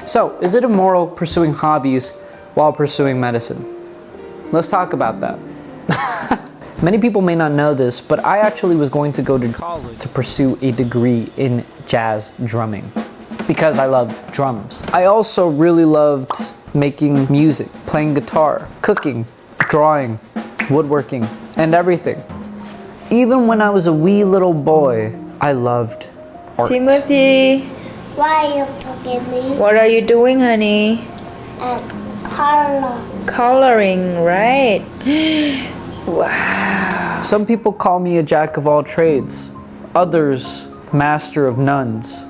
So, is it immoral pursuing hobbies while pursuing medicine? Let's talk about that. Many people may not know this, but I actually was going to go to college to pursue a degree in jazz drumming because I love drums. I also really loved making music, playing guitar, cooking, drawing, woodworking, and everything. Even when I was a wee little boy, I loved art. Timothy, Why are you talking me? what are you doing, honey? Color. Coloring, right? Wow. Some people call me a jack of all trades, others master of nuns.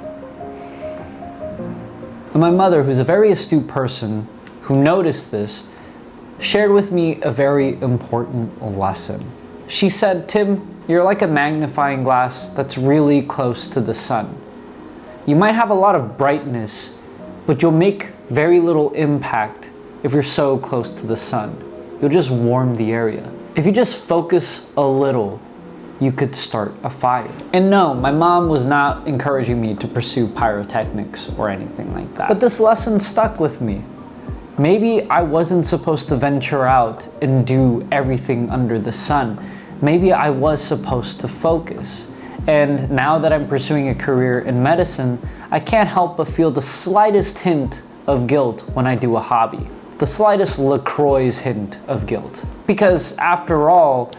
And my mother, who's a very astute person who noticed this, shared with me a very important lesson. She said, Tim, you're like a magnifying glass that's really close to the sun. You might have a lot of brightness, but you'll make very little impact if you're so close to the sun. You'll just warm the area. If you just focus a little, you could start a fire. And no, my mom was not encouraging me to pursue pyrotechnics or anything like that. But this lesson stuck with me. Maybe I wasn't supposed to venture out and do everything under the sun. Maybe I was supposed to focus. And now that I'm pursuing a career in medicine, I can't help but feel the slightest hint of guilt when I do a hobby. The slightest LaCroix hint of guilt. Because after all,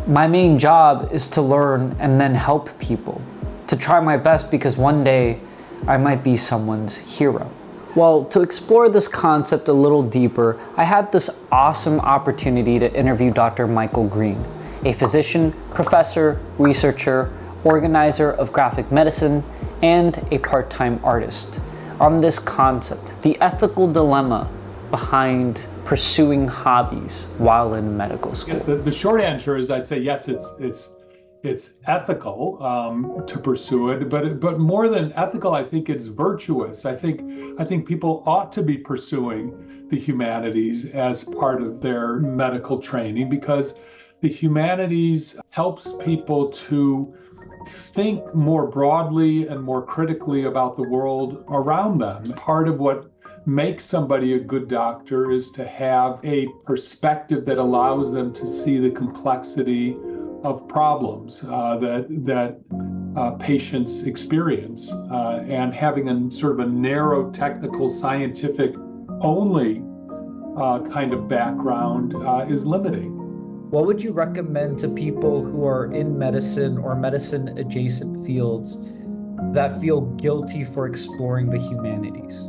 my main job is to learn and then help people. To try my best because one day I might be someone's hero. Well, to explore this concept a little deeper, I had this awesome opportunity to interview Dr. Michael Green, a physician, professor, researcher, organizer of graphic medicine, and a part-time artist, on this concept, the ethical dilemma behind pursuing hobbies while in medical school. Yes, the short answer is I'd say yes, it's ethical to pursue it, but more than ethical, I think it's virtuous. I think people ought to be pursuing the humanities as part of their medical training because the humanities helps people to think more broadly and more critically about the world around them. Part of what makes somebody a good doctor is to have a perspective that allows them to see the complexity of problems that patients experience, and having a sort of a narrow technical scientific only kind of background is limiting. What would you recommend to people who are in medicine or medicine adjacent fields that feel guilty for exploring the humanities?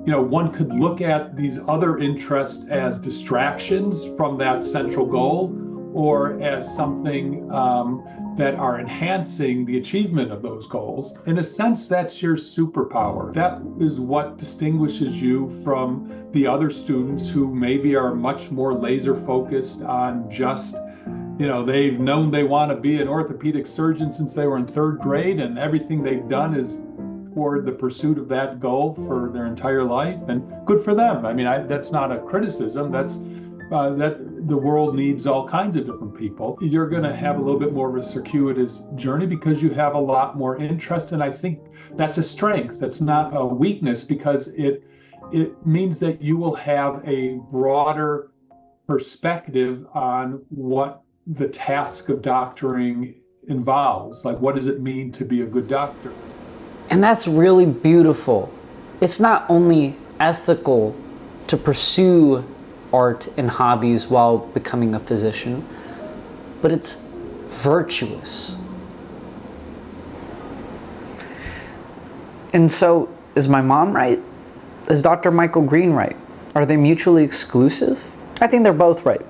You know, one could look at these other interests as distractions from that central goal or as something that are enhancing the achievement of those goals. In a sense, that's your superpower. That is what distinguishes you from the other students who maybe are much more laser focused on just, you know, they've known they want to be an orthopedic surgeon since they were in third grade, and everything they've done is toward the pursuit of that goal for their entire life, and good for them. I mean, that's not a criticism. That's that the world needs all kinds of different people. You're going to have a little bit more of a circuitous journey because you have a lot more interest, and I think that's a strength. That's not a weakness because it means that you will have a broader perspective on what the task of doctoring involves. Like, what does it mean to be a good doctor? And that's really beautiful. It's not only ethical to pursue art and hobbies while becoming a physician, but it's virtuous. And so, is my mom right? Is Dr. Michael Green right? Are they mutually exclusive? I think they're both right.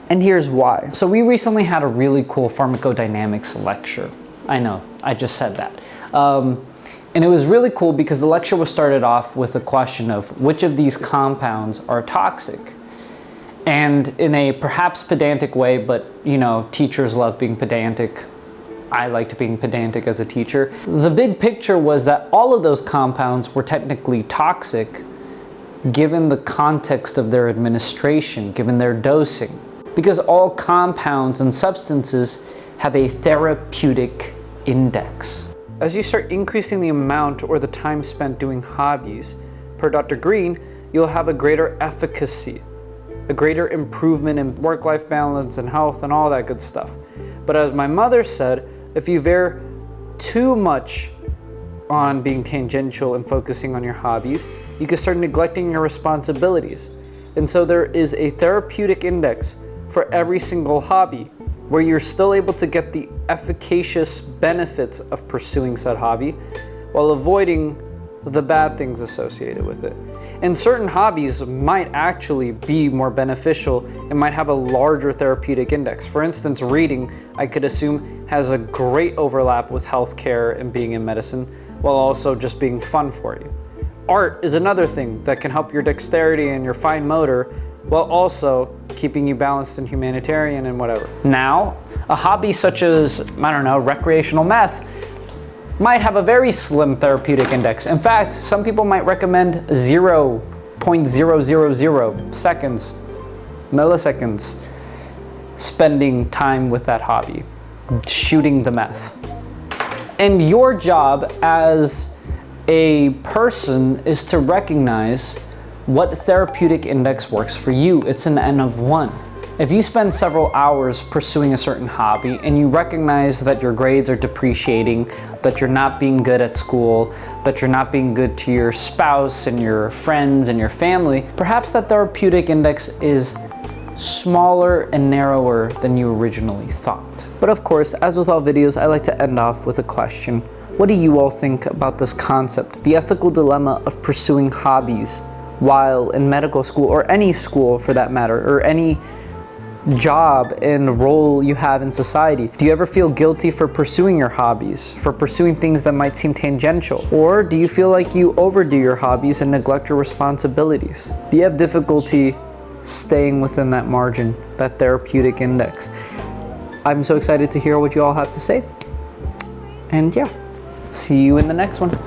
And here's why. So we recently had a really cool pharmacodynamics lecture. I know, I just said that. And it was really cool because the lecture was started off with a question of which of these compounds are toxic. And in a perhaps pedantic way, but you know, teachers love being pedantic. I liked being pedantic as a teacher. The big picture was that all of those compounds were technically toxic given the context of their administration, given their dosing. Because all compounds and substances have a therapeutic index. As you start increasing the amount or the time spent doing hobbies, per Dr. Green, you'll have a greater efficacy, a greater improvement in work-life balance and health and all that good stuff. But as my mother said, if you veer too much on being tangential and focusing on your hobbies, you can start neglecting your responsibilities. And so there is a therapeutic index for every single hobby where you're still able to get the efficacious benefits of pursuing said hobby while avoiding the bad things associated with it. And certain hobbies might actually be more beneficial and might have a larger therapeutic index. For instance, reading, I could assume, has a great overlap with healthcare and being in medicine, while also just being fun for you. Art is another thing that can help your dexterity and your fine motor, while also keeping you balanced and humanitarian and whatever. Now, a hobby such as, I don't know, recreational meth might have a very slim therapeutic index. In fact, some people might recommend 0.000 seconds, milliseconds, spending time with that hobby, shooting the meth. And your job as a person is to recognize what therapeutic index works for you. It's an N of 1. If you spend several hours pursuing a certain hobby and you recognize that your grades are depreciating, that you're not being good at school, that you're not being good to your spouse and your friends and your family, perhaps that therapeutic index is smaller and narrower than you originally thought. But of course, as with all videos, I like to end off with a question. What do you all think about this concept, the ethical dilemma of pursuing hobbies while in medical school, or any school for that matter, or any job and role you have in society? Do you ever feel guilty for pursuing your hobbies, for pursuing things that might seem tangential? Or do you feel like you overdo your hobbies and neglect your responsibilities? Do you have difficulty staying within that margin, that therapeutic index? I'm so excited to hear what you all have to say. And yeah, see you in the next one.